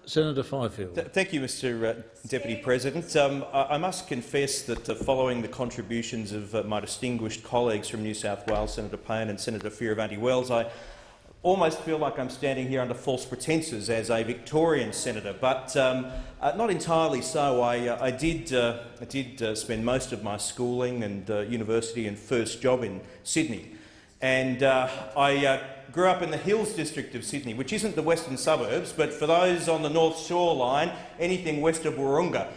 Senator Fifield. Thank you, Mr Deputy President. I must confess that following the contributions of my distinguished colleagues from New South Wales, Senator Payne and Senator Fierravanti-Wells, I almost feel like I'm standing here under false pretences as a Victorian senator, but not entirely so. I did spend most of my schooling and university and first job in Sydney, and I grew up in the Hills district of Sydney, which isn't the western suburbs, but for those on the North Shore line, anything west of Wahroonga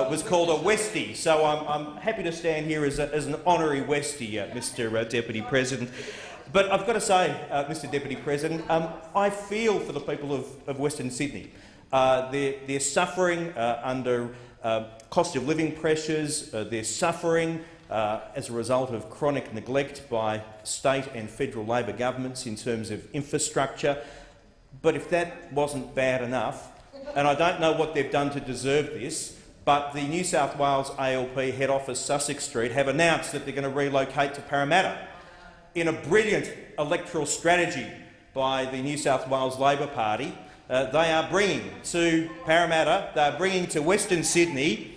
was called a Westie. So I'm happy to stand here as an honorary Westie, Mr Deputy President. But I've got to say, Mr Deputy President, I feel for the people of Western Sydney. They're suffering under cost of living pressures. They're suffering as a result of chronic neglect by state and federal Labor governments in terms of infrastructure. But if that wasn't bad enough, and I don't know what they've done to deserve this, but the New South Wales ALP head office, Sussex Street, have announced that they're going to relocate to Parramatta in a brilliant electoral strategy by the New South Wales Labor Party. They are bringing to Parramatta, they are bringing to Western Sydney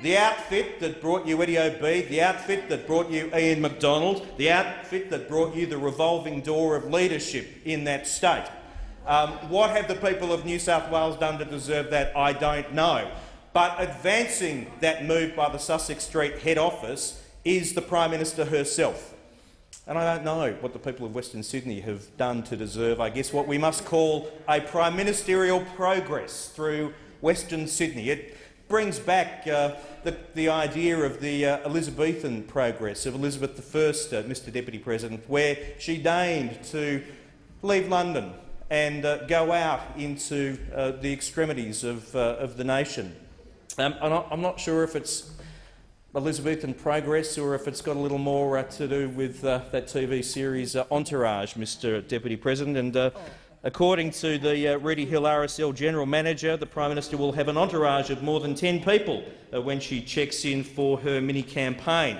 the outfit that brought you Eddie O'B, the outfit that brought you Ian McDonald, the outfit that brought you the revolving door of leadership in that state. What have the people of New South Wales done to deserve that? I don't know. But advancing that move by the Sussex Street head office is the Prime Minister herself. And I don't know what the people of Western Sydney have done to deserve, I guess, what we must call a prime ministerial progress through Western Sydney. It brings back the idea of the Elizabethan progress of Elizabeth I, Mr Deputy President, where she deigned to leave London and go out into the extremities of the nation. I'm not sure if it's Elizabethan progress or if it's got a little more to do with that TV series Entourage, Mr Deputy President. And according to the Rooty Hill RSL General Manager, the Prime Minister will have an entourage of more than 10 people when she checks in for her mini-campaign.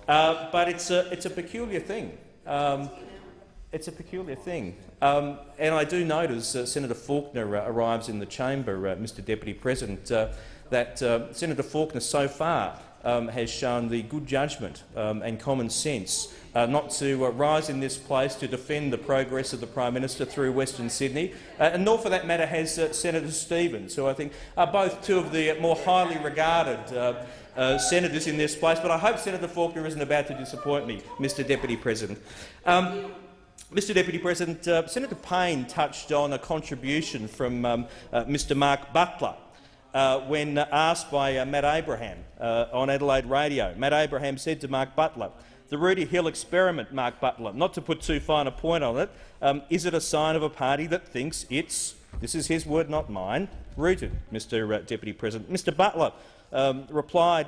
But it's a peculiar thing. It's a peculiar thing. And I do note as Senator Faulkner arrives in the chamber, Mr Deputy President, that Senator Faulkner so far has shown the good judgment and common sense not to rise in this place to defend the progress of the Prime Minister through Western Sydney, and nor for that matter has Senator Stevens, who I think are both two of the more highly regarded senators in this place. But I hope Senator Faulkner isn't about to disappoint me, Mr Deputy President. Mr Deputy President, Senator Payne touched on a contribution from Mr Mark Butler when asked by Matt Abraham on Adelaide Radio. Matt Abraham said to Mark Butler, "The Rooty Hill experiment, Mark Butler, not to put too fine a point on it, is it a sign of a party that thinks it's," this is his word, not mine, "rooted," Mr Deputy President. Mr Butler replied,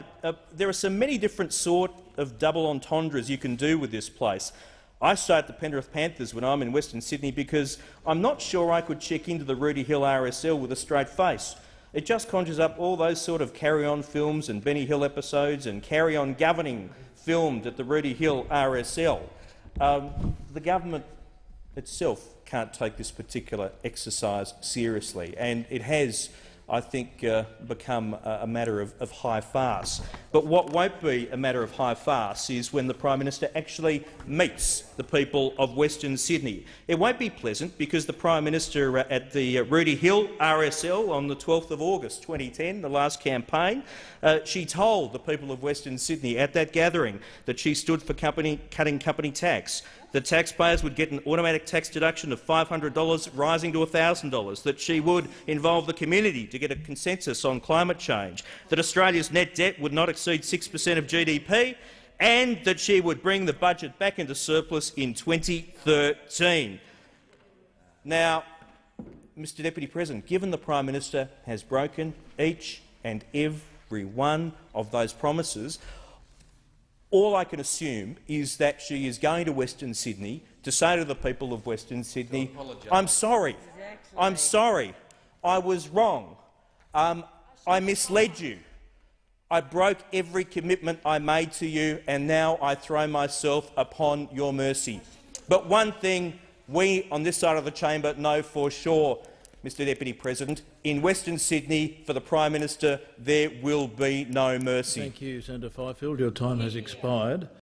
"There are so many different sort of double entendres you can do with this place. I stay at the Penrith Panthers when I'm in Western Sydney because I'm not sure I could check into the Rooty Hill RSL with a straight face. It just conjures up all those sort of carry-on films and Benny Hill episodes and carry-on governing filmed at the Rooty Hill RSL. The government itself can't take this particular exercise seriously, and it has, I think, become a matter of high farce. But what won't be a matter of high farce is when the Prime Minister actually meets the people of Western Sydney. It won't be pleasant because the Prime Minister at the Rooty Hill RSL on the 12th of August 2010, the last campaign, she told the people of Western Sydney at that gathering that she stood for cutting company tax, that taxpayers would get an automatic tax deduction of $500 rising to $1,000, that she would involve the community to get a consensus on climate change, that Australia's net debt would not exceed 6% of GDP, and that she would bring the budget back into surplus in 2013. Now, Mr Deputy President, given the Prime Minister has broken each and every one of those promises, all I can assume is that she is going to Western Sydney to say to the people of Western Sydney, "I'm sorry. I'm sorry. I was wrong. I misled you. I broke every commitment I made to you, and now I throw myself upon your mercy." But one thing we on this side of the chamber know for sure, Mr Deputy President, in Western Sydney for the Prime Minister, there will be no mercy. Thank you, Senator Fifield. Your time has expired.